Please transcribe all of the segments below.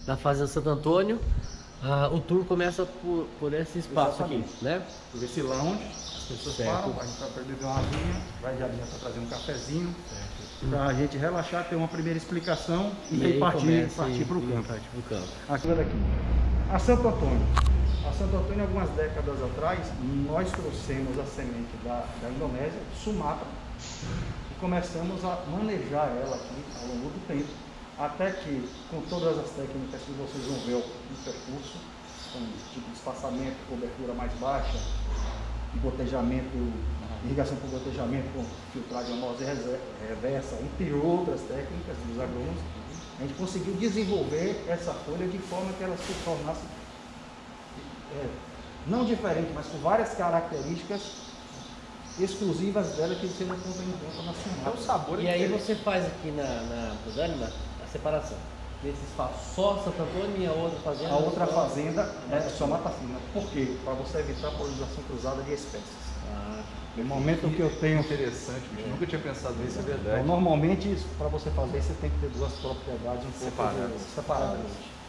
na Fazenda Santo Antônio. O tour começa por esse espaço aqui, né? Por esse lounge, as pessoas param, a gente vai beber uma aguinha, vai de alinha para trazer um cafezinho, para a gente relaxar, ter uma primeira explicação e aí partir para o campo. Aqui daqui. A Santo Antônio. A Santo Antônio, algumas décadas atrás, nós trouxemos a semente da Indonésia, Sumatra, e começamos a manejar ela aqui ao longo do tempo. Até que, com todas as técnicas que vocês vão ver no percurso, com tipo de espaçamento, cobertura mais baixa, gotejamento, irrigação por gotejamento com filtragem osmose reversa, entre outras técnicas dos agrônomos, a gente conseguiu desenvolver essa folha de forma que ela se tornasse, não diferente, mas com várias características exclusivas dela que você não encontra na Sumatra. O sabor e aí você faz aqui na Dânima a separação desse espaço só Santo Antônio e a outra fazenda? A outra fazenda é só Mata Fina. Por quê? Para você evitar a polinização cruzada de espécies. No momento que eu tenho... Interessante, eu nunca tinha pensado nisso, é verdade. Então, normalmente, para você fazer isso, você tem que ter duas propriedades um pouco separadas.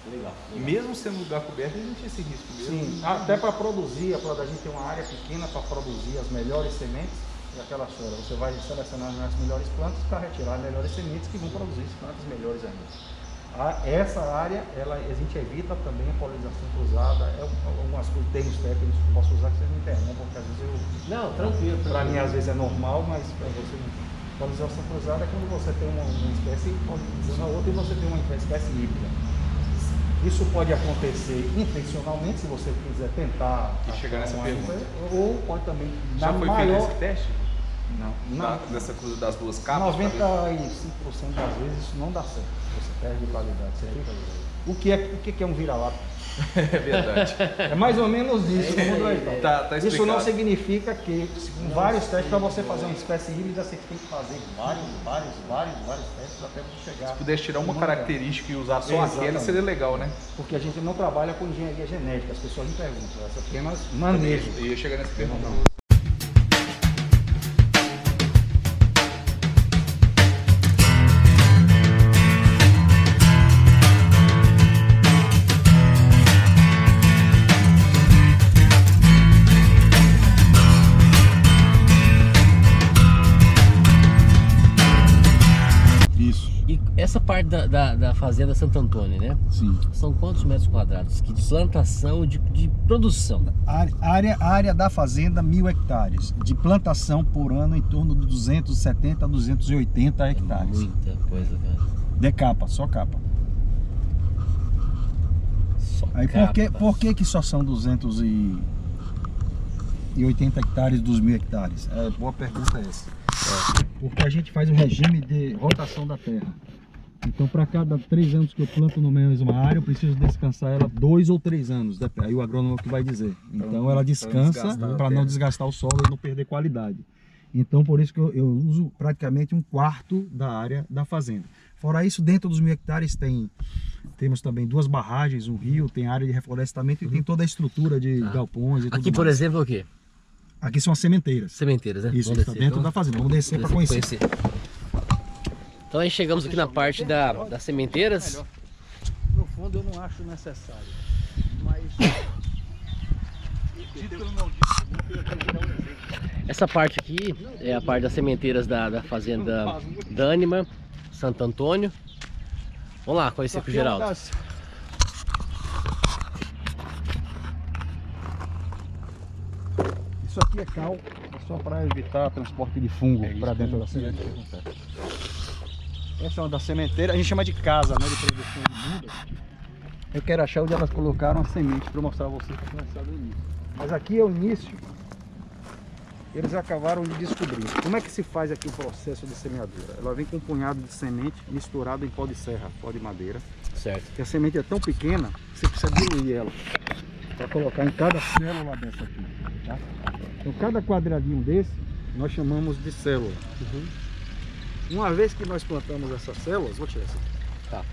Legal. E mesmo sendo lugar coberto, a gente tinha esse risco mesmo. Sim, até para produzir, a gente tem uma área pequena para produzir as melhores sementes. E aquela sola, você vai selecionar as melhores plantas para retirar as melhores sementes que vão produzir as plantas melhores ainda. Essa área, a gente evita também a polinização cruzada, algumas termos técnicos que eu posso usar que vocês não entendem, porque às vezes Não, tranquilo. Para mim às vezes é normal, mas para você não. Polinização cruzada é quando você tem uma espécie polinizando a outra e você tem uma espécie híbrida. Isso pode acontecer intencionalmente, se você quiser tentar chegar nessa pergunta. Ou pode também... Já foi feito esse teste? Não. Dessa cruza das duas capas? 95% das vezes isso não dá certo. Você perde qualidade. O que é um vira-lata? É verdade. É mais ou menos isso. Tá isso não significa que, com vários testes, para você fazer uma espécie híbrida, você tem que fazer vários testes até você chegar. Se pudesse tirar uma característica e usar só aquela, seria legal, né? Porque a gente não trabalha com engenharia genética, as pessoas me perguntam, essa apenas manejo. Eu ia chegar nessa pergunta. Essa parte da Fazenda Santo Antônio, né? Sim. São quantos metros quadrados? Que de plantação, de produção? A área da fazenda, 1.000 hectares. De plantação por ano, em torno de 270 a 280 hectares. Muita coisa, cara. De capa, só capa. Aí por que só são 280 hectares dos 1.000 hectares? Boa pergunta essa. Porque a gente faz um regime de rotação da terra. Então, para cada 3 anos que eu planto na mesma área, eu preciso descansar ela 2 ou 3 anos. Aí o agrônomo que vai dizer. Então, ela descansa para não desgastar o solo e não perder qualidade. Então, por isso que eu uso praticamente 1/4 da área da fazenda. Fora isso, dentro dos 1.000 hectares temos também 2 barragens, um rio, tem área de reflorestamento e tem toda a estrutura de galpões e tudo Aqui, por mais. exemplo, é o quê? Aqui são as sementeiras. Sementeiras, né? Isso, está dentro da fazenda. Vamos descer para conhecer. Então aí chegamos aqui na parte das sementeiras. No fundo eu não acho necessário, mas... Essa parte aqui é a parte das sementeiras da Fazenda Dânima, Santo Antônio. Vamos lá conhecer com o Geraldo. Isso aqui é cal, é só para evitar transporte de fungo para dentro da semente. Essa é uma das sementeiras, a gente chama de casa, né, de produção de mudas. Eu quero achar onde elas colocaram a semente para mostrar a vocês para começar do início. Mas aqui é o início, eles acabaram de descobrir. Como é que se faz aqui o processo de semeadura? Ela vem com um punhado de semente misturado em pó de serra, pó de madeira. Certo. E a semente é tão pequena que você precisa diluir ela para colocar em cada célula dessa aqui. Tá? Então cada quadradinho desse nós chamamos de célula. Uma vez que nós plantamos essas células, vou tirar essa aqui. Tá.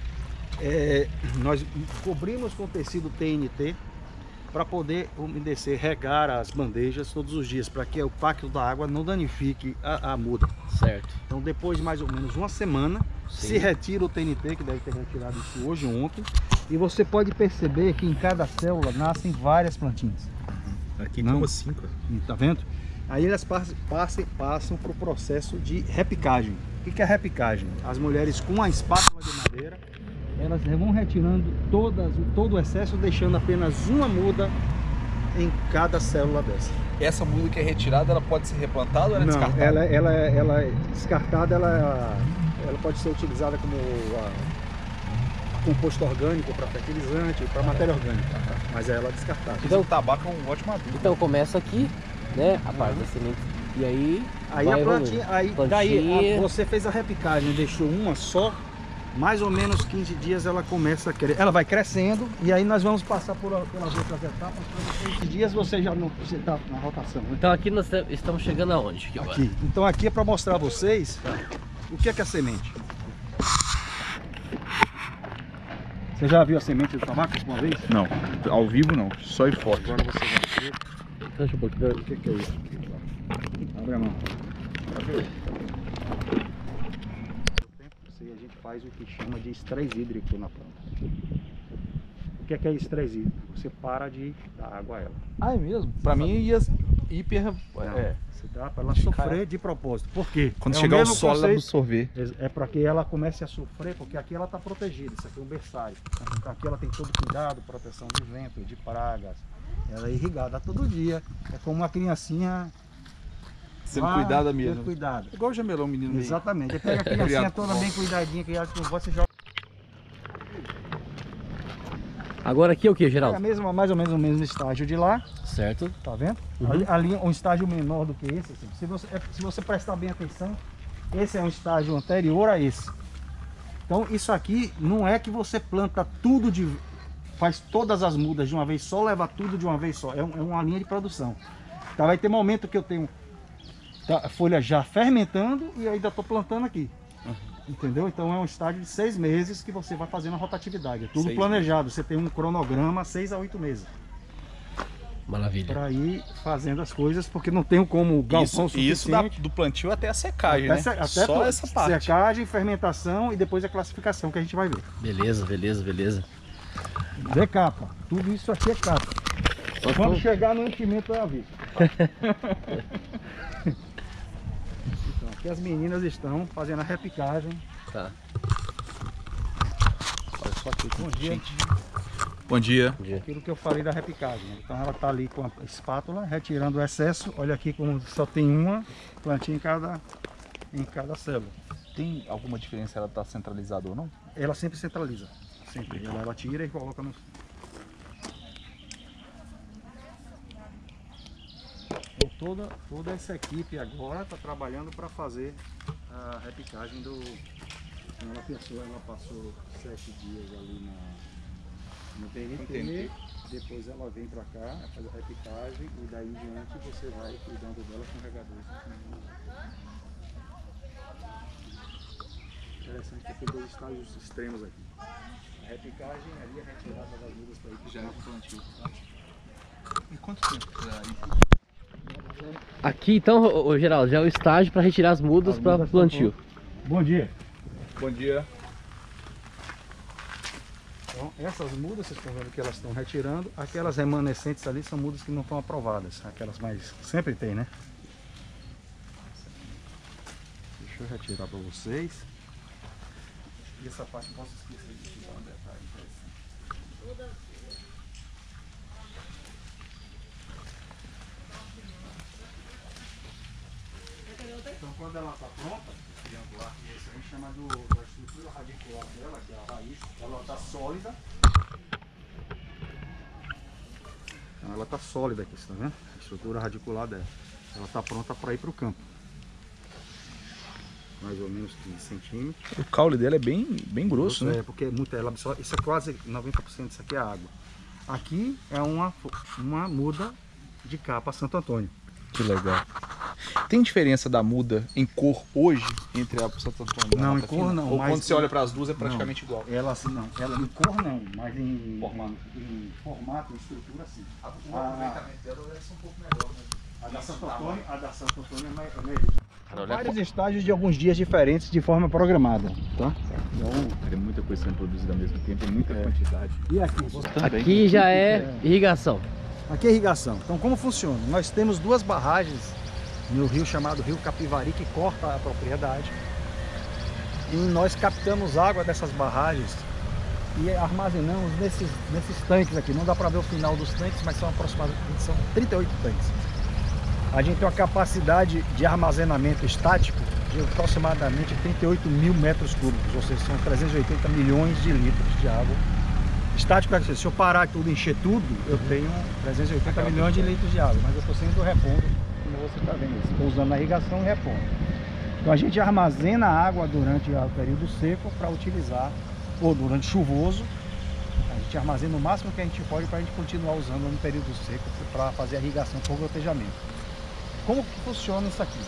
Nós cobrimos com tecido TNT para poder umedecer, regar as bandejas todos os dias, para que o impacto da água não danifique a muda. Certo. Então depois de mais ou menos uma semana, Sim. Se retira o TNT, que deve ter retirado isso hoje ou ontem. E você pode perceber que em cada célula nascem várias plantinhas. Aqui Não. tem umas 5. Tá vendo? Aí elas passam para o processo de repicagem. O que é repicagem? As mulheres com a espátula de madeira, elas vão retirando todo o excesso, deixando apenas uma muda em cada célula dessa. Essa muda que é retirada, ela pode ser replantada ou ela é Não, descartada? ela é descartada, ela pode ser utilizada como composto orgânico, para fertilizante, para matéria orgânica, mas ela é descartada. Então o tabaco é um ótimo adubo. Então começa aqui, né, a parte da semente. E aí Aí vai a plantinha, evoluindo. daí você fez a repicagem, deixou uma só, mais ou menos 15 dias ela começa a crescer. Ela vai crescendo e aí nós vamos passar pelas outras etapas. Para 15 dias você já não está na rotação. Né? Então aqui nós estamos chegando aonde? Aqui agora? Aqui. Então aqui é para mostrar a vocês o que é a semente. Você já viu a semente do tabaco uma vez? Não, ao vivo não, só em foto. Agora você vai ver Deixa um pouquinho. o que é isso. Abre a mão. A gente faz o que chama de estresse hídrico na planta. O que é estresse hídrico? Você para de dar água a ela. Ah, é mesmo? Pra mim ia hiper... Você dá para ela sofrer de propósito. Por quê? Quando É chegar o mesmo sol, ela conceito. absorver. É para que ela comece a sofrer, porque aqui ela está protegida. Isso aqui é um berçário. Então aqui ela tem todo cuidado, proteção de vento, de pragas. Ela é irrigada todo dia. É como uma criancinha Sendo cuidada ter mesmo. cuidado. Igual o jamelão, menino meio. Exatamente. Aí pega a criancinha Criado toda com bem cuidadinha, criada com você joga. Agora aqui é o que, É Geraldo? mais ou menos o mesmo estágio de lá, Certo. tá vendo? Uhum. Ali um estágio menor do que esse. Assim. Se você prestar bem atenção, esse é um estágio anterior a esse. Então isso aqui não é que você planta tudo faz todas as mudas de uma vez só, leva tudo de uma vez só. É uma linha de produção. Então vai ter momento que eu tenho a folha já fermentando e ainda estou plantando aqui. Entendeu? Então é um estágio de 6 meses que você vai fazendo a rotatividade. É tudo 6 planejado. Você tem um cronograma 6 a 8 meses. Maravilha. Para ir fazendo as coisas, porque não tem como galpão Isso suficiente. do plantio até a secagem, Até né? Só essa parte. Secagem, fermentação e depois a classificação que a gente vai ver. Beleza, beleza, beleza. Vê capa. Tudo isso aqui é capa. Só Quando tô- chegar no enchimento eu aviso. Então, aqui as meninas estão fazendo a repicagem. Tá. Olha só aqui. Bom dia. Gente. Bom dia. Bom dia. Aquilo que eu falei da repicagem. Então ela está ali com a espátula, retirando o excesso. Olha aqui como só tem uma plantinha em cada célula. Tem alguma diferença ela tá centralizada ou não? Ela sempre centraliza. Sempre. Ela tira e coloca no... Então, toda essa equipe agora está trabalhando para fazer a repicagem do... Ela passou 7 dias ali no TNT, depois ela vem para cá, faz a repicagem e daí em diante você vai cuidando dela com regadores. Interessante que tem 2 estágios extremos aqui. A repicagem ali, a retirada das mudas para ir para o plantio. E quanto tempo aí? Aqui então, ô, Geraldo, já é o estágio para retirar as mudas para plantio. Bom dia. Bom dia. Então, essas mudas, vocês estão vendo que elas estão retirando. Aquelas remanescentes ali são mudas que não estão aprovadas. Aquelas mais... Sempre tem, né? Deixa eu retirar para vocês. E essa parte posso esquecer de te dar um detalhe interessante. Então quando ela está pronta, triangular, isso a gente chama da estrutura radicular dela, que é a raiz, ela está sólida. Então ela está sólida aqui, você tá vendo? A estrutura radicular dela. Ela está pronta para ir para o campo. Mais ou menos 15 centímetros. O caule dela é bem grosso, né? É, porque é muito, ela absorve, isso é quase 90% disso aqui é água. Aqui é uma muda de capa Santo Antônio. Que legal. Tem diferença da muda em cor hoje entre a Santo Antônio e a Não, em Mata cor Fina? não, Ou mas- quando você olha para as duas é praticamente igual? Ela assim não, ela em cor não, mas em formato, em estrutura sim. O aproveitamento dela deve ser um pouco melhor, né? A da Santo Antônio é melhor. Vários estágios de alguns dias diferentes de forma programada, tá? Então, tem muita coisa sendo produzida ao mesmo tempo, muita quantidade. E aqui? Aqui já é irrigação. Aqui é irrigação. Então como funciona? Nós temos duas barragens no rio chamado Rio Capivari, que corta a propriedade. E nós captamos água dessas barragens e armazenamos nesses tanques aqui. Não dá para ver o final dos tanques, mas são aproximadamente 38 tanques. A gente tem uma capacidade de armazenamento estático de aproximadamente 38 mil metros cúbicos, ou seja, são 380 milhões de litros de água. Estático é que se eu parar tudo, encher tudo, eu tenho 380 milhões de litros de água, mas eu estou sendo repondo, como você está vendo, estou usando a irrigação e repondo. Então a gente armazena a água durante o período seco para utilizar, ou durante chuvoso, a gente armazena o máximo que a gente pode para a gente continuar usando no período seco para fazer a irrigação por gotejamento. Como que funciona isso aqui?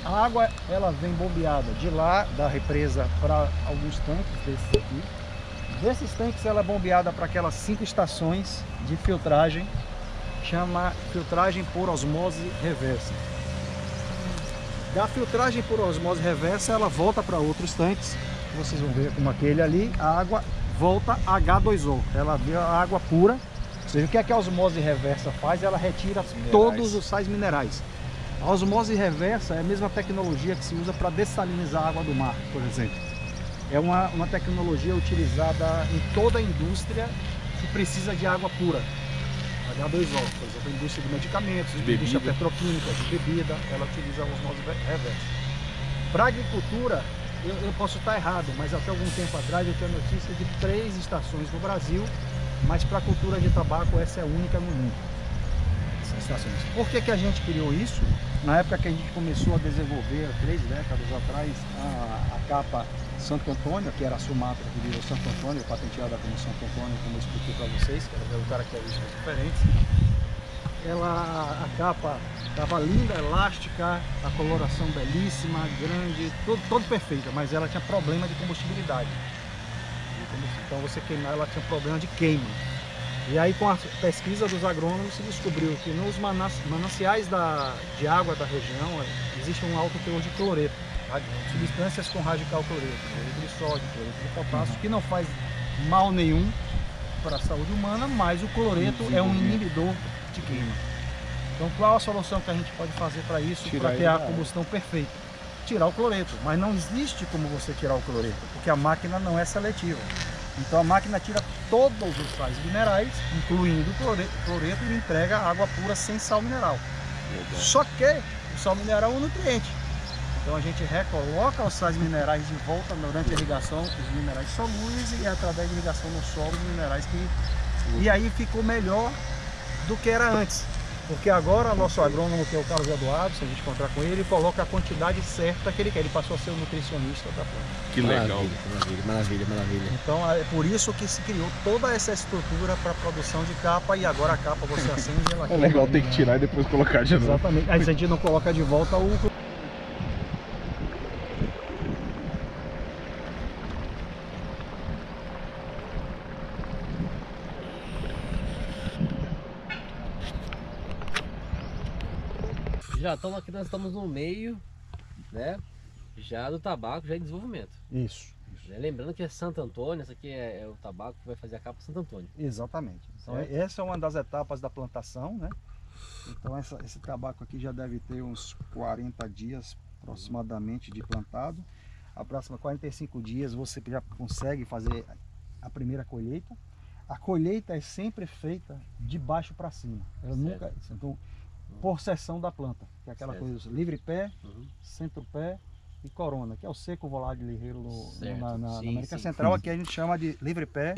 A água ela vem bombeada de lá da represa para alguns tanques desses aqui. Desses tanques ela é bombeada para aquelas 5 estações de filtragem, chama filtragem por osmose reversa. Da filtragem por osmose reversa ela volta para outros tanques, vocês vão ver como aquele ali, a água volta H2O, ela vira água pura. Ou seja, o que é que a osmose reversa faz? Ela retira todos os sais minerais. A osmose reversa é a mesma tecnologia que se usa para dessalinizar a água do mar, por exemplo. É uma tecnologia utilizada em toda a indústria que precisa de água pura, H2O. Por exemplo, a indústria de medicamentos, a indústria petroquímica, de bebida, ela utiliza a osmose reversa. Para a agricultura, eu posso estar errado, mas até algum tempo atrás eu tinha notícia de 3 estações no Brasil, mas para a cultura de tabaco essa é a única no mundo. Estações. Por que a gente criou isso? Na época que a gente começou a desenvolver, 3 décadas atrás, a capa Santo Antônio, que era a Sumatra, que virou Santo Antônio, patenteada como Santo Antônio, como eu expliquei para vocês, que era o características diferentes. A capa estava linda, elástica, a coloração belíssima, grande, todo perfeita, mas ela tinha problema de combustibilidade. Então você queimar, ela tinha problema de queima. E aí com a pesquisa dos agrônomos se descobriu que nos mananciais de água da região existe um alto teor de cloreto, substâncias com radical cloreto, cloreto de sódio, cloreto de potássio, que não faz mal nenhum para a saúde humana, mas o cloreto é um inibidor de queima. Então qual a solução que a gente pode fazer para isso, para ter a combustão perfeita? Tirar o cloreto, mas não existe como você tirar o cloreto, porque a máquina não é seletiva. Então a máquina tira todos os sais minerais, incluindo o cloreto, e entrega água pura sem sal mineral. Só que o sal mineral é um nutriente. Então a gente recoloca os sais minerais de volta durante a irrigação, os minerais solúveis, e através de irrigação no solo, os minerais que... E aí ficou melhor do que era antes. Porque agora o nosso agrônomo, que é o Carlos Eduardo, se a gente encontrar com ele, coloca a quantidade certa que ele quer. Ele passou a ser o nutricionista da planta. Que legal. Maravilha. Então é por isso que se criou toda essa estrutura para a produção de capa, e agora a capa você acende e ela... É legal ter que tirar e depois colocar de novo. Exatamente. Aí a gente não coloca de volta o... Já estamos aqui, nós estamos no meio, né, já do tabaco, já em desenvolvimento. Isso. Lembrando que é Santo Antônio, esse aqui é o tabaco que vai fazer a capa Santo Antônio. Exatamente. Então essa é uma das etapas da plantação, né? Então esse tabaco aqui já deve ter uns 40 dias aproximadamente de plantado. A próxima 45 dias você já consegue fazer a primeira colheita. A colheita é sempre feita de baixo para cima. Ela nunca... Então, por seção da planta, que é aquela coisa livre pé, centro pé e corona, que é o seco volátil ligeiro na América Central. Aqui a gente chama de livre pé,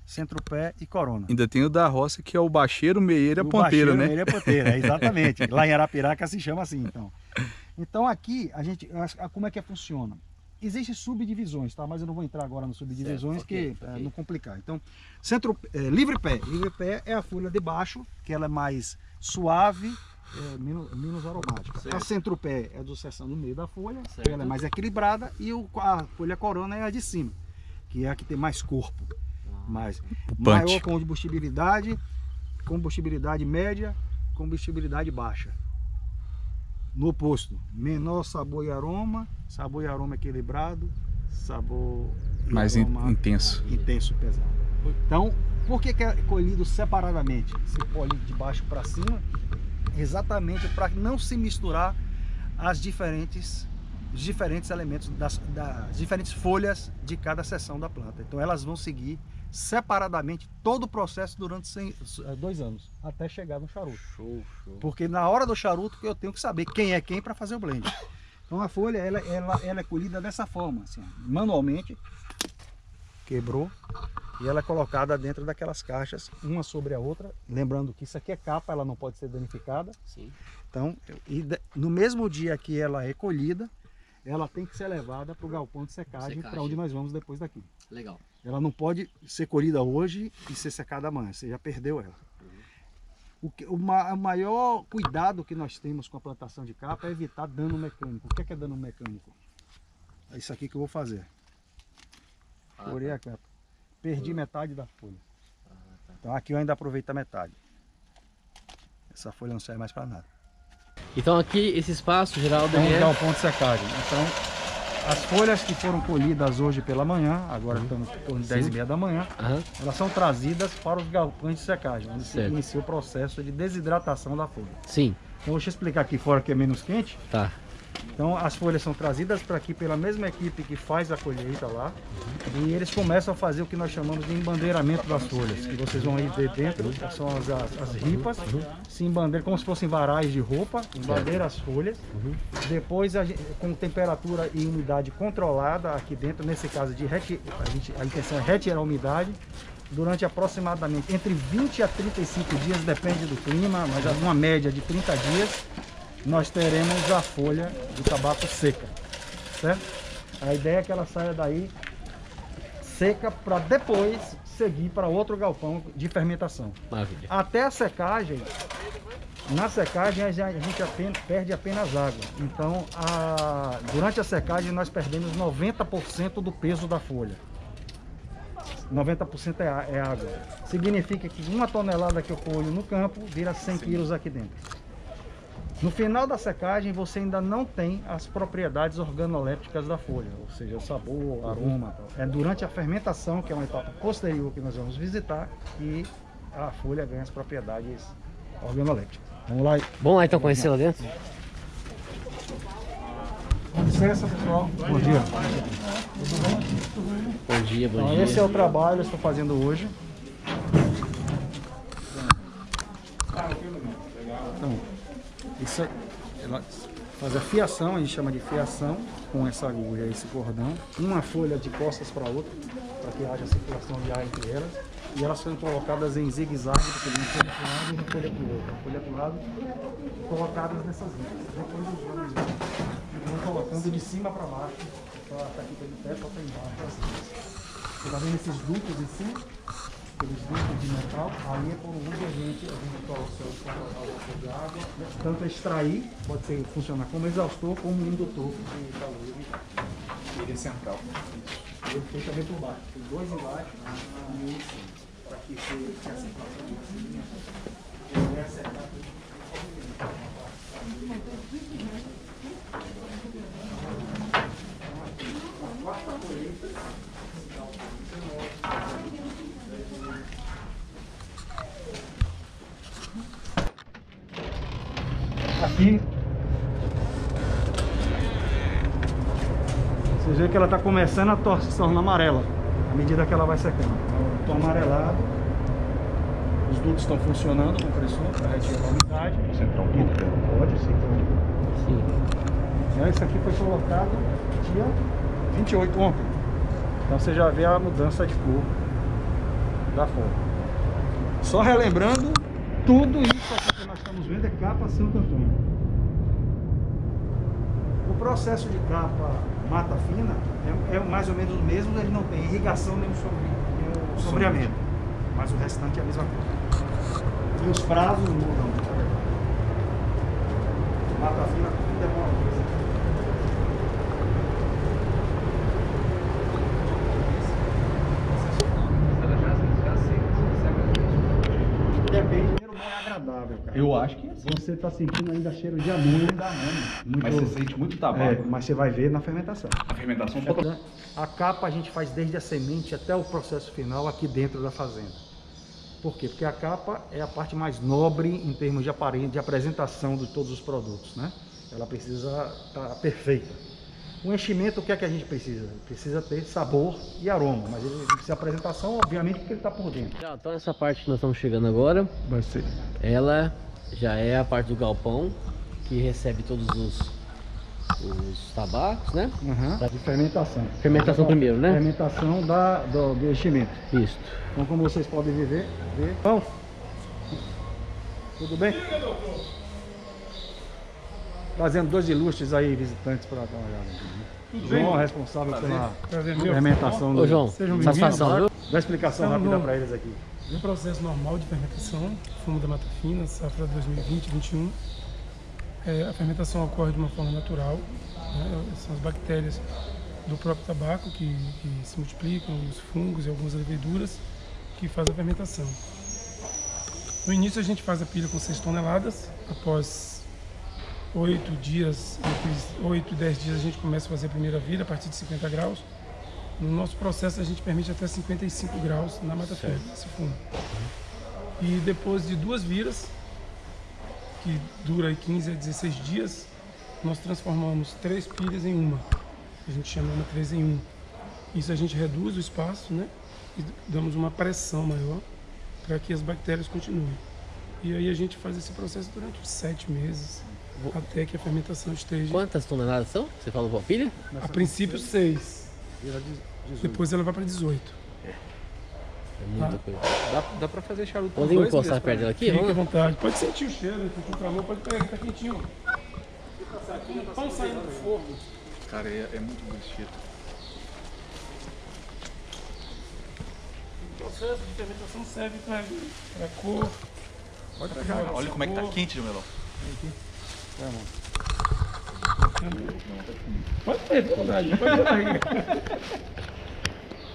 centro pé e corona. Ainda tem o da roça, que é o bacheiro, meieira, ponteira, né? Meieira, ponteira, exatamente. Lá em Arapiraca se chama assim, então aqui a gente, como é que funciona? Existem subdivisões, tá? Mas eu não vou entrar agora nas subdivisões, não complicar. Então, livre pé é a folha de baixo, que ela é mais suave, menos aromática. A centro-pé é do seção no meio da folha, ela é mais equilibrada, e a folha corona é a de cima, que é a que tem mais corpo, maior combustibilidade média, combustibilidade baixa. no oposto, menor sabor e aroma equilibrado, sabor e mais aroma intenso. Intenso, pesado. Então, por que é colhido separadamente? Se colhe de baixo para cima, exatamente para não se misturar os diferentes elementos das diferentes folhas de cada seção da planta. Então elas vão seguir separadamente todo o processo durante 2 anos, até chegar no charuto. Show. Porque na hora do charuto eu tenho que saber quem é quem para fazer o blend. Então a folha ela é colhida dessa forma, assim, manualmente, quebrou, e ela é colocada dentro daquelas caixas, uma sobre a outra. Lembrando que isso aqui é capa, ela não pode ser danificada. Sim. Então, no mesmo dia que ela é colhida, ela tem que ser levada para o galpão de secagem, para onde nós vamos depois daqui. Legal. Ela não pode ser colhida hoje e ser secada amanhã, você já perdeu ela. O maior cuidado que nós temos com a plantação de capa é evitar dano mecânico. O que é dano mecânico? É isso aqui que eu vou fazer. Furei a capa. Perdi metade da folha. Então aqui eu ainda aproveito a metade. Essa folha não serve mais para nada. Então aqui esse espaço, Geraldo, É um galpão de secagem. Então as folhas que foram colhidas hoje pela manhã, agora estamos em torno de 10h30 da manhã, elas são trazidas para os galpões de secagem, onde se inicia o processo de desidratação da folha. Sim. Então deixa eu explicar aqui fora que é menos quente. Tá. Então as folhas são trazidas para aqui pela mesma equipe que faz a colheita lá, e eles começam a fazer o que nós chamamos de embandeiramento das folhas, que vocês vão aí ver dentro, são as ripas, se embandeiram como se fossem varais de roupa, embandeira as folhas, depois com temperatura e umidade controlada aqui dentro, nesse caso a intenção é retirar a umidade, durante aproximadamente entre 20 a 35 dias, depende do clima, mas uma média de 30 dias, nós teremos a folha do tabaco seca, certo? A ideia é que ela saia daí seca para depois seguir para outro galpão de fermentação. Maravilha. Até a secagem, na secagem a gente perde apenas água. Então, durante a secagem nós perdemos 90% do peso da folha. 90% é água. Significa que 1 tonelada que eu colho no campo vira 100 quilos aqui dentro. No final da secagem você ainda não tem as propriedades organolépticas da folha, ou seja, o sabor, aroma. É durante a fermentação, que é uma etapa posterior que nós vamos visitar, que a folha ganha as propriedades organolépticas. Vamos lá. Vamos lá então conhecer lá dentro? Com licença, pessoal. Bom dia. Bom dia, bom Então, dia. esse é o trabalho que eu estou fazendo hoje. Então, isso ela faz a fiação, a gente chama de fiação, com essa agulha, esse cordão, uma folha de costas para outra, para que haja circulação de ar entre elas, e elas são colocadas em zigue-zague, porque uma folha para um lado e uma folha para o outro, uma folha para o lado, colocadas nessas linhas. Depois os vão colocando de cima para baixo, para aqui pelo pé, para embaixo, assim. Você está vendo esses dutos em cima? Aqueles dutos de metal, aí é por onde a gente coloca o vapor de água, tanto extrair, pode ser funcionar como exaustor, como indutor de calor. Ele é central. E ele tem também por baixo, tem 2 embaixo e um em cima, para que essa situação de cima, ele vai acertar tudo. Aqui você vê que ela está começando a se tornar amarela à medida que ela vai secando. Então, amarelado, os dutos estão funcionando com pressão para retirar a umidade. Você entrar um pouco? Pode ser. Sim. Isso aqui foi colocado dia 28 ontem. Então você já vê a mudança de cor da folha. Só relembrando, tudo isso aqui que nós estamos vendo é capa Santo Antônio. O processo de capa mata fina é mais ou menos o mesmo, ele não tem irrigação nem sombreamento, mas o restante é a mesma coisa. E os prazos mudam. Mata fina demora mais. Depende, primeiro, bom é agradável, cara. Eu acho que é assim. Você está sentindo ainda cheiro de amônia. Mas você sente muito tabaco. Mas você vai ver na fermentação. A fermentação A capa a gente faz desde a semente até o processo final aqui dentro da fazenda. Por quê? Porque a capa é a parte mais nobre em termos de apresentação de todos os produtos, né? Ela precisa estar perfeita. O enchimento, o que é que a gente precisa? Precisa ter sabor e aroma, mas ele precisa apresentação, obviamente, porque ele está por dentro. Então essa parte que nós estamos chegando agora, Vai ser. ela já é a parte do galpão que recebe todos os tabacos, né? De fermentação. Fermentação primeiro, né? Fermentação do enchimento. Isso. Então, como vocês podem ver. Bom, tudo bem? Trazendo 2 ilustres aí, visitantes, para dar uma olhada. João, responsável pela fermentação. Ô João, satisfação, viu? Dá uma explicação rápida para eles aqui. No processo normal de fermentação, fumo da mata fina, safra 2020-21, a fermentação ocorre de uma forma natural, né? São as bactérias do próprio tabaco que se multiplicam, os fungos e algumas leveduras que fazem a fermentação. No início a gente faz a pilha com 6 toneladas, após 8 dias, entre 8 e 10 dias a gente começa a fazer a primeira vira a partir de 50 graus. No nosso processo a gente permite até 55 graus na mata fina, esse fumo. E depois de 2 viras, que dura aí 15 a 16 dias, nós transformamos 3 pilhas em uma. A gente chama uma 3 em 1. Isso a gente reduz o espaço, né? E damos uma pressão maior para que as bactérias continuem. E aí a gente faz esse processo durante uns 7 meses, até que a fermentação esteja... Quantas toneladas são? Você falou para pilha? A princípio 6. Depois ela vai para 18. É muita coisa. Dá pra fazer charuto. Podemos encostar perto dela aqui? Fique à vontade. Pode sentir o cheiro, sentir o calor, pode pegar, tá quentinho. Pão saindo do forno. Cara, é muito bom esse cheiro. O processo de fermentação serve para cor. Olha como é que tá quente, Jamelão. Pode ter, de verdade. Pode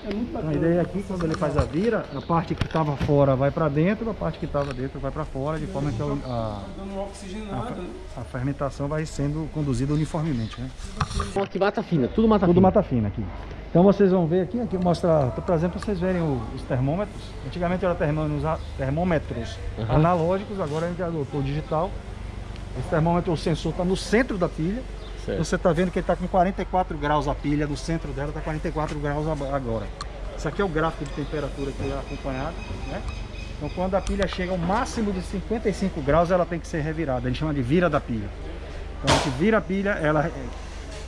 É muito bacana. A ideia aqui, quando ele faz a vira, a parte que estava fora vai para dentro, a parte que estava dentro vai para fora, de forma que dando uma oxigenada, né? a fermentação vai sendo conduzida uniformemente, né? Aqui mata fina, tudo mata Tudo fina. mata fina aqui. Então vocês vão ver aqui mostra, estou trazendo para vocês verem os termômetros. Antigamente era termômetros analógicos, agora a gente adotou o digital. Esse termômetro, o sensor está no centro da pilha. Certo. Você está vendo que ele está com 44 graus a pilha, do centro dela está 44 graus agora. Isso aqui é o gráfico de temperatura que é acompanhado, né? Então quando a pilha chega ao máximo de 55 graus, ela tem que ser revirada. Ele chama de vira da pilha. Então a gente vira a pilha, ela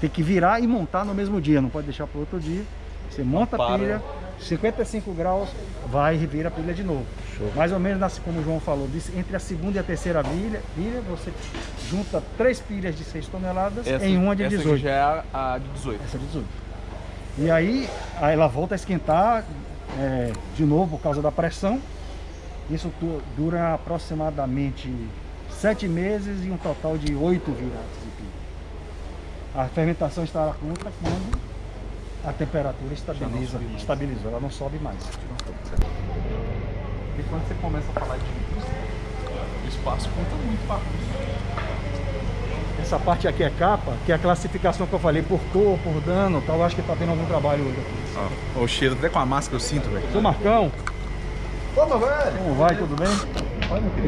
tem que virar e montar no mesmo dia, não pode deixar para outro dia. Você monta a pilha, 55 graus, vai e revira a pilha de novo. Show. Mais ou menos, como o João falou, entre a segunda e a terceira pilha, você junta 3 pilhas de 6 toneladas em uma de 18. Essa já é a de 18. Essa é de 18. E aí ela volta a esquentar de novo por causa da pressão. Isso dura aproximadamente 7 meses e um total de 8 viradas de pilha. A fermentação estará pronta quando a temperatura estabilizou, ela não sobe mais. E quando você começa a falar de indústria, o espaço conta muito para Essa parte aqui é capa, que é a classificação que eu falei por cor, por dano, tal. Eu acho que tá tendo algum trabalho hoje aqui. O cheiro, até com a máscara eu sinto, velho. Sou Marcão. Como, velho? Como vai? Tudo bem?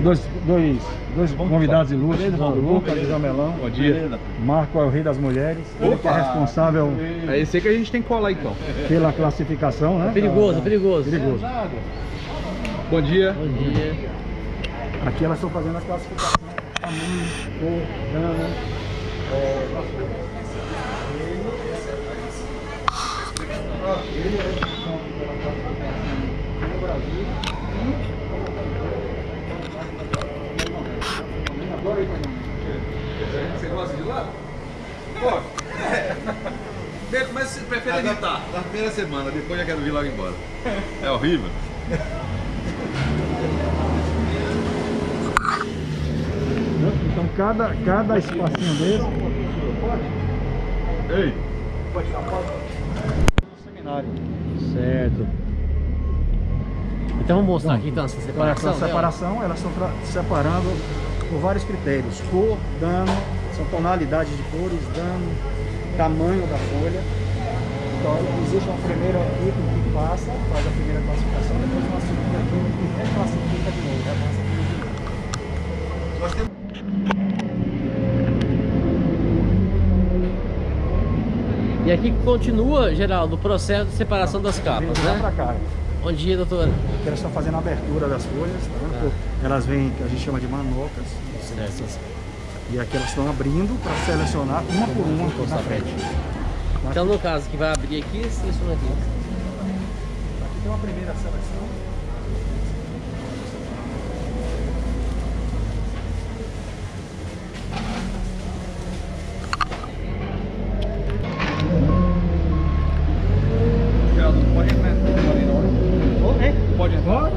Dois convidados ilustres, o Lucas e o Jamelão. Bom dia. Marco é o rei das mulheres. Ele que é responsável É esse aí que a gente tem que colar então. pela classificação, né? Perigoso, perigoso. Perigoso. Bom dia. Bom dia. Aqui elas estão fazendo a classificação. Tamanho, cor, dano. No Brasil. Você gosta de lá? Pô, mas você prefere evitar? Na primeira semana, depois já quero vir logo embora. É horrível. Então cada espacinho desse. Ei! Seminário. Certo. Então vamos mostrar aqui então essa separação. Essa separação, elas estão separando por vários critérios: cor, dano, são tonalidades de cores, dano, tamanho da folha. Então existe uma primeira equipe que passa, faz a primeira classificação, depois uma segunda equipe que reclassifica de novo, repassa tudo de novo. Nós temos... E aqui continua, Geraldo, o processo de separação das capas, né? Pra cá. Bom dia, doutora. Elas estão fazendo a abertura das folhas, tá vendo? Elas vêm, que a gente chama de manocas. E aqui elas estão abrindo para selecionar uma por uma na frente. Então no caso que vai abrir aqui, seleciona aqui. Aqui tem uma primeira seleção. Pode entrar ali na hora. Pode entrar.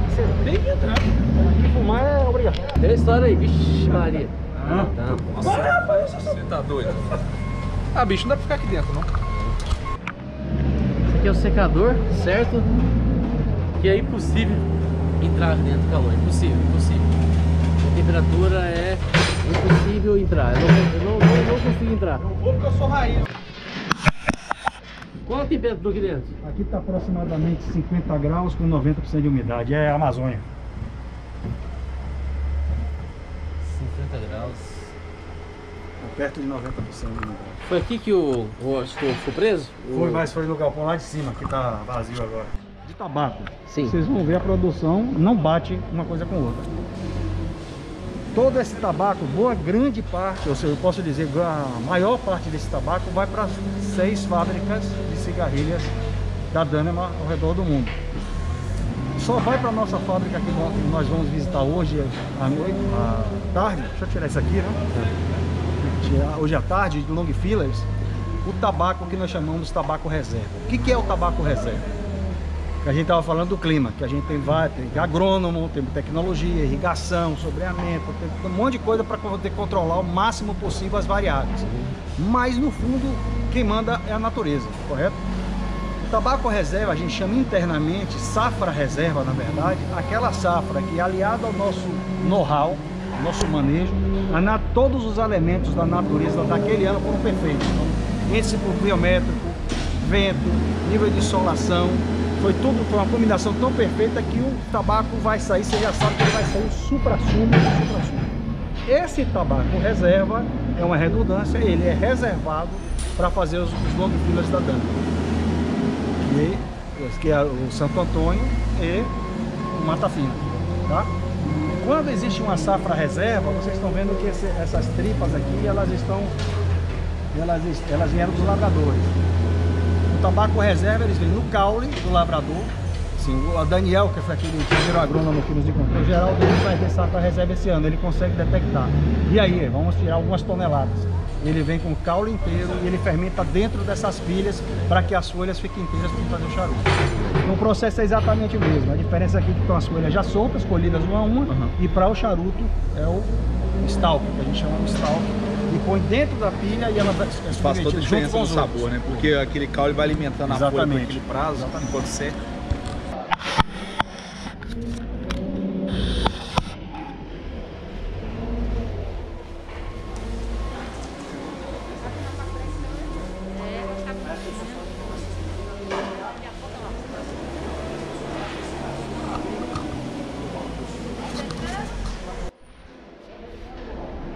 Você tem que entrar. Aqui fumar é obrigatório. Tem a história aí, vixe Maria. Tá. Nossa, você tá doido? Ah, bicho, não dá pra ficar aqui dentro, não. Esse aqui é o secador, certo? Que é impossível entrar dentro do calor, impossível. A temperatura é impossível entrar. Eu não consigo entrar. Não vou porque eu sou raiz. Qual a temperatura aqui dentro? Aqui está aproximadamente 50 graus com 90% de umidade. É a Amazônia. 50 graus. Perto de 90% de umidade. Foi aqui que o Washington ficou preso? Foi, mas foi no galpão lá de cima, que está vazio agora. De tabaco. Sim. Vocês vão ver a produção, não bate uma coisa com outra. Todo esse tabaco, boa grande parte, ou seja, eu posso dizer, a maior parte desse tabaco vai para 6 fábricas de cigarrilhas da Danemark ao redor do mundo. Só vai para a nossa fábrica que nós vamos visitar hoje à noite, à tarde. Deixa eu tirar isso aqui, né? Hoje à tarde, de Long Fillers, o tabaco que nós chamamos de tabaco reserva. O que é o tabaco reserva? Que a gente estava falando do clima, que a gente tem agrônomo, tem tecnologia, irrigação, sobreamento, tem um monte de coisa para poder controlar o máximo possível as variáveis. Mas no fundo, quem manda é a natureza, correto? O tabaco reserva a gente chama internamente safra reserva, na verdade, aquela safra que, aliada ao nosso know-how, nosso manejo, todos os elementos da natureza daquele ano foram perfeitos. Índice biométrico, vento, nível de insolação, foi uma combinação tão perfeita que o tabaco vai sair, você já sabe que ele vai sair o supra-sumo do supra-sumo. Esse tabaco reserva é uma redundância, ele é reservado para fazer os long fillers da Danemark, que é o Santo Antônio e o Mata Fina, tá? Quando existe uma safra reserva, vocês estão vendo que essas tripas aqui, elas vieram dos lavradores. O tabaco reserva, eles vêm no caule do lavrador. Assim, o Daniel, que foi aquele primeiro agrônomo que nos encontrou, o Geraldo, ele vai ter safra reserva esse ano, ele consegue detectar. E aí, vamos tirar algumas toneladas. Ele vem com o caule inteiro e ele fermenta dentro dessas pilhas para que as folhas fiquem inteiras para fazer o charuto. Então, o processo é exatamente o mesmo. A diferença aqui é que estão as folhas já soltas, colhidas uma a uma, e para o charuto é o stalk, que a gente chama de stalk, e põe dentro da pilha e ela vai faz toda a diferença no sabor, né? Porque aquele caule vai alimentando a folha por aquele prazo, enquanto seca.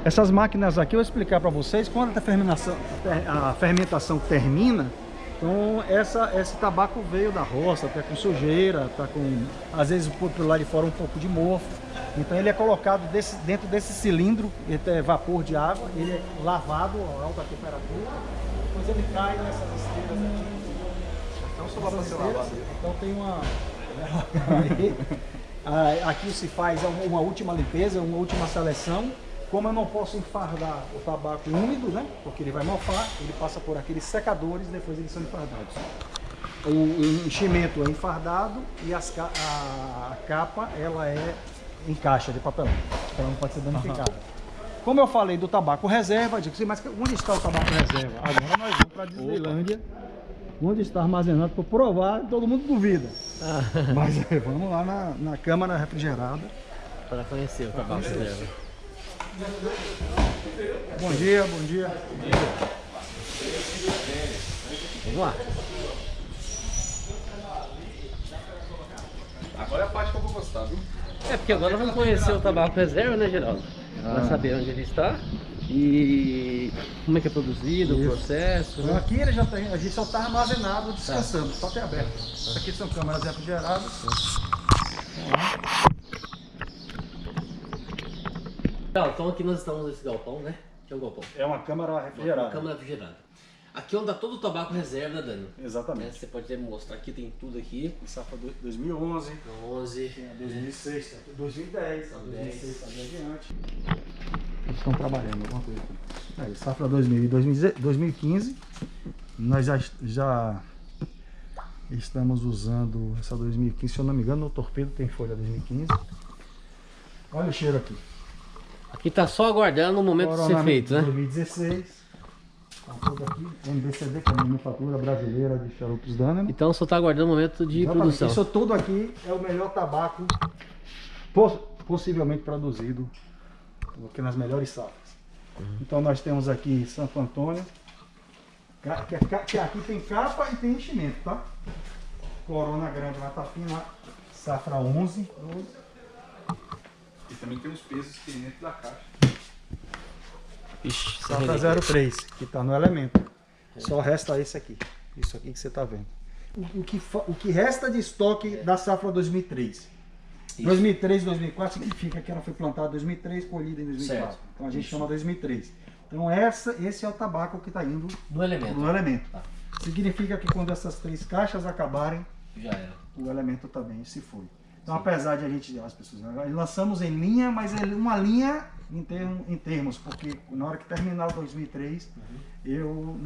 Essas máquinas aqui, eu vou explicar para vocês, quando a fermentação termina, então esse tabaco veio da roça, tá com sujeira, tá com, às vezes por lá de fora um pouco de mofo. Então ele é colocado dentro desse cilindro, é vapor de água, ele é lavado a alta temperatura, depois ele cai nessas esteiras aqui. Então só para ser lavado. Então tem uma... aqui se faz uma última limpeza, uma última seleção. Como eu não posso enfardar o tabaco úmido, né? Porque ele vai mofar, ele passa por aqueles secadores, depois eles são enfardados. O enchimento é enfardado e a capa ela é em caixa de papelão, ela não pode ser danificada. Como eu falei do tabaco reserva, eu digo assim, mas onde está o tabaco reserva? Agora nós vamos para a Disneylândia onde está armazenado para provar, todo mundo duvida. Mas vamos lá na câmara refrigerada. Para conhecer o tabaco reserva. Bom dia, bom dia. Vamos lá. Agora é a parte que eu vou gostar, viu? É porque agora vamos conhecer o tabaco reserva, né, Geraldo? Para saber onde ele está e como é que é produzido, o processo. Então, aqui ele já tem, a gente só está armazenado, descansando, só tem aberto. Isso aqui são câmaras refrigeradas. Então aqui nós estamos nesse galpão, né? Que é um galpão. É uma câmara refrigerada. Uma câmara refrigerada. Aqui é onde está todo o tabaco reserva da Dano. Exatamente. Você pode mostrar aqui, tem tudo aqui. Safra 2011, 11, 2006, 2010, 2006 também adiante. Eles estão trabalhando alguma coisa aqui. Aí, safra 2000 e 2015, nós já estamos usando essa 2015, se eu não me engano, no torpedo tem folha 2015. Olha o cheiro aqui. Aqui tá só aguardando o momento de ser feito, né? 2016. Tá tudo aqui. MBCD, que é a Manufatura Brasileira de Charutos Dânimo. Então só está aguardando o momento de produção. Isso tudo aqui é o melhor tabaco possivelmente produzido aqui nas melhores safras. Então nós temos aqui Santo Antônio, que aqui tem capa e tem enchimento, tá? Corona Grande Mata Fina, safra 11. E também tem os pesos que tem dentro da caixa. Ixi, Safra 03, que está no elemento. Só resta esse aqui. Isso aqui que você está vendo. O que resta de estoque da safra 2003. 2003, 2004 significa que ela foi plantada em 2003, colhida em 2004. Certo. Então a gente chama 2003. Então esse é o tabaco que está indo no elemento. No elemento. Tá. Significa que quando essas 3 caixas acabarem, Já era. o elemento também se foi. Então, apesar de as pessoas, lançamos em linha, mas é uma linha em termos, porque na hora que terminar o 2003, eu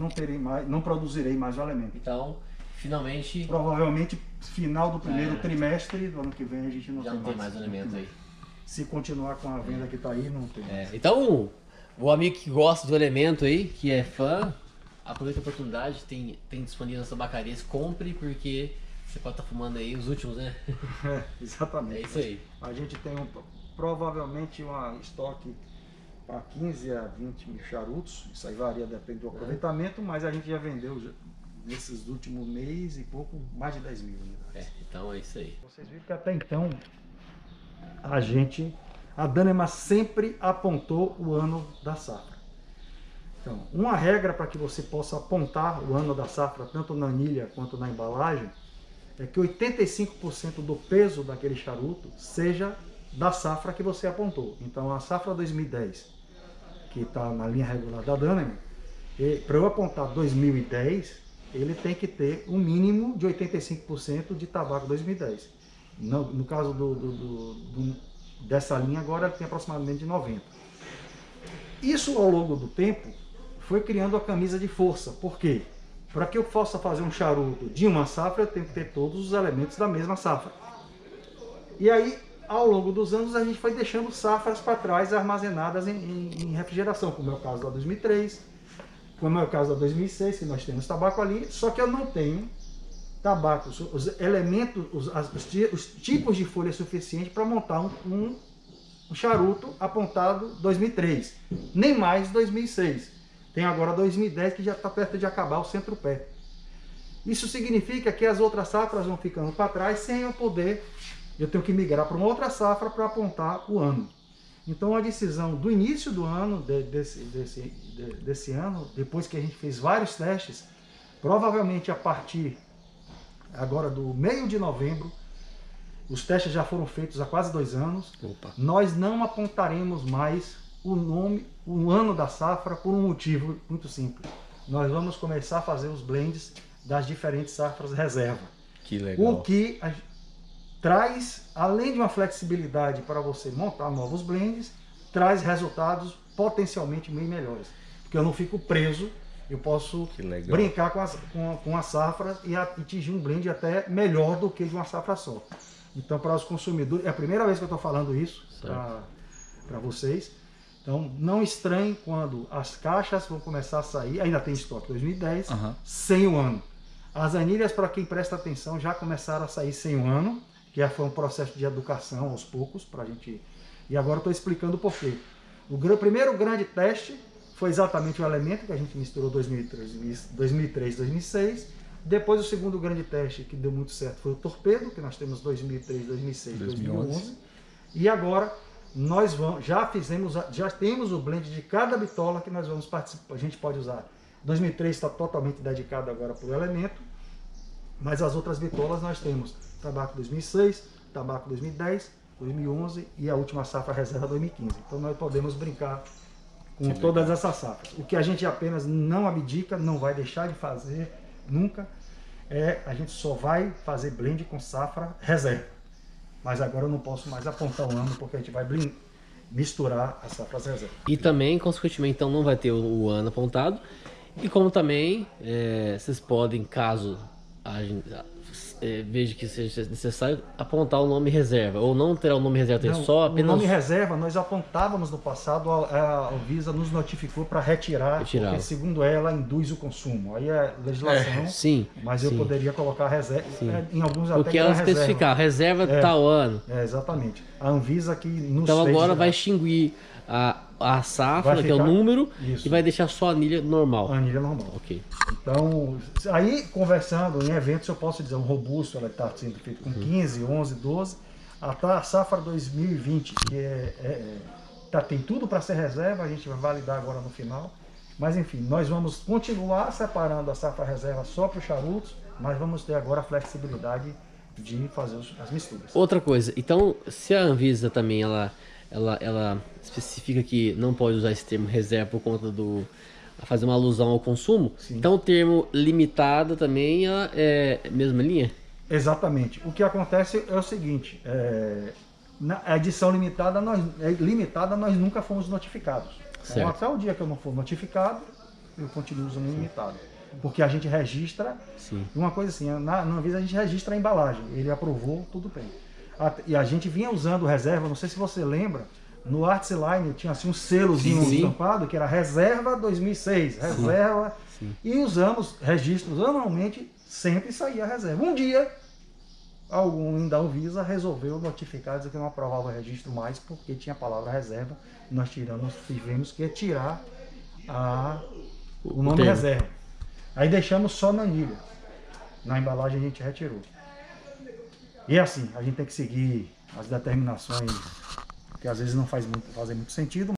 não produzirei mais o elemento. Então, finalmente, provavelmente final do primeiro trimestre do ano que vem a gente já não tem mais elemento aí. Se continuar com a venda que está aí, não tem mais. Então, o amigo que gosta do elemento aí, que é fã, aproveita a oportunidade, tem disponível nas tabacarias, compre, porque você pode estar fumando aí os últimos, né? Exatamente. É isso aí. A gente tem provavelmente um estoque para 15 a 20 mil charutos. Isso aí varia, depende do aproveitamento, mas a gente já vendeu nesses últimos meses e pouco mais de 10 mil unidades. Então é isso aí. Vocês viram que até então a Dânima sempre apontou o ano da safra. Então, uma regra para que você possa apontar o ano da safra, tanto na anilha quanto na embalagem, é que 85% do peso daquele charuto seja da safra que você apontou. Então a safra 2010, que está na linha regular da Dânima, para eu apontar 2010, ele tem que ter um mínimo de 85% de tabaco 2010. No caso dessa linha agora, ele tem aproximadamente 90%. Isso ao longo do tempo foi criando a camisa de força. Por quê? Para que eu possa fazer um charuto de uma safra, eu tenho que ter todos os elementos da mesma safra. E aí, ao longo dos anos, a gente foi deixando safras para trás armazenadas em refrigeração, como é o caso da 2003, como é o caso da 2006, que nós temos tabaco ali, só que eu não tenho tabaco, os elementos, os tipos de folha suficiente para montar um charuto apontado 2003, nem mais 2006. Tem agora 2010 que já está perto de acabar o centro-pé. Isso significa que as outras safras vão ficando para trás sem eu poder, eu tenho que migrar para uma outra safra para apontar o ano. Então a decisão do início do ano, desse ano, depois que a gente fez vários testes, provavelmente a partir agora do meio de novembro, os testes já foram feitos há quase 2 anos, nós não apontaremos mais o ano da safra por um motivo muito simples. Nós vamos começar a fazer os blends das diferentes safras reserva. Que legal. O que traz, além de uma flexibilidade para você montar novos blends, traz resultados potencialmente bem melhores. Porque eu não fico preso, eu posso brincar com a safra e atingir um blend até melhor do que de uma safra só. Então, para os consumidores, é a primeira vez que eu estou falando isso para vocês. Então, não estranhe quando as caixas vão começar a sair, ainda tem estoque 2010, sem o ano. As anilhas, para quem presta atenção, já começaram a sair sem um ano, que foi um processo de educação aos poucos, para a gente... E agora estou explicando o porquê. O primeiro grande teste foi exatamente o elemento, que a gente misturou 2003, 2006. Depois o segundo grande teste, que deu muito certo, foi o torpedo, que nós temos 2003, 2006, 2011. E agora nós já temos o blend de cada bitola que nós vamos participar, a gente pode usar. 2003 está totalmente dedicado agora para o elemento, mas as outras bitolas nós temos tabaco 2006, tabaco 2010, 2011 e a última safra reserva 2015. Então nós podemos brincar com todas essas safras. O que a gente apenas não abdica, não vai deixar de fazer nunca, a gente só vai fazer blend com safra reserva. Mas agora eu não posso mais apontar um ano, porque a gente vai misturar as safras reserva. E também, consequentemente, então não vai ter o ano apontado. E como também vocês podem, caso veja que seja necessário, apontar o nome reserva, ou não terá o nome reserva, não, só apenas... O nome reserva nós apontávamos no passado, a Anvisa nos notificou para retirar, porque segundo ela induz o consumo. Aí é legislação, sim, mas eu poderia colocar reserva, em alguns até porque ela especificar, reserva tal ano. Exatamente. A Anvisa que nos então agora vai extinguir a safra, que é o número, e vai deixar só a anilha normal. A anilha normal. Ok. Então, aí conversando em eventos, eu posso dizer, um robusto, ela está sendo feito com 15, 11, 12. A safra 2020, que tem tudo para ser reserva, a gente vai validar agora no final. Mas enfim, nós vamos continuar separando a safra reserva só para os charutos, mas vamos ter agora a flexibilidade de fazer as misturas. Outra coisa, então, se a Anvisa também ela especifica que não pode usar esse termo reserva por conta fazer uma alusão ao consumo, então o termo limitada também é a mesma linha? Exatamente. O que acontece é o seguinte, na edição limitada nós nunca fomos notificados. Então, até o dia que eu não for notificado, eu continuo usando limitado. Porque a gente registra, uma coisa assim, na Anvisa a gente registra a embalagem, ele aprovou, tudo bem. E a gente vinha usando reserva, não sei se você lembra, no Artsline tinha assim um selozinho estampado que era reserva 2006, reserva, e usamos registros anualmente, sempre saía reserva. Um dia, algum da Anvisa resolveu notificar, dizer que não aprovava o registro mais, porque tinha a palavra reserva, e nós tivemos que tirar o nome reserva. Aí deixamos só na anilha, na embalagem a gente retirou. E assim, a gente tem que seguir as determinações, que às vezes não fazem muito sentido,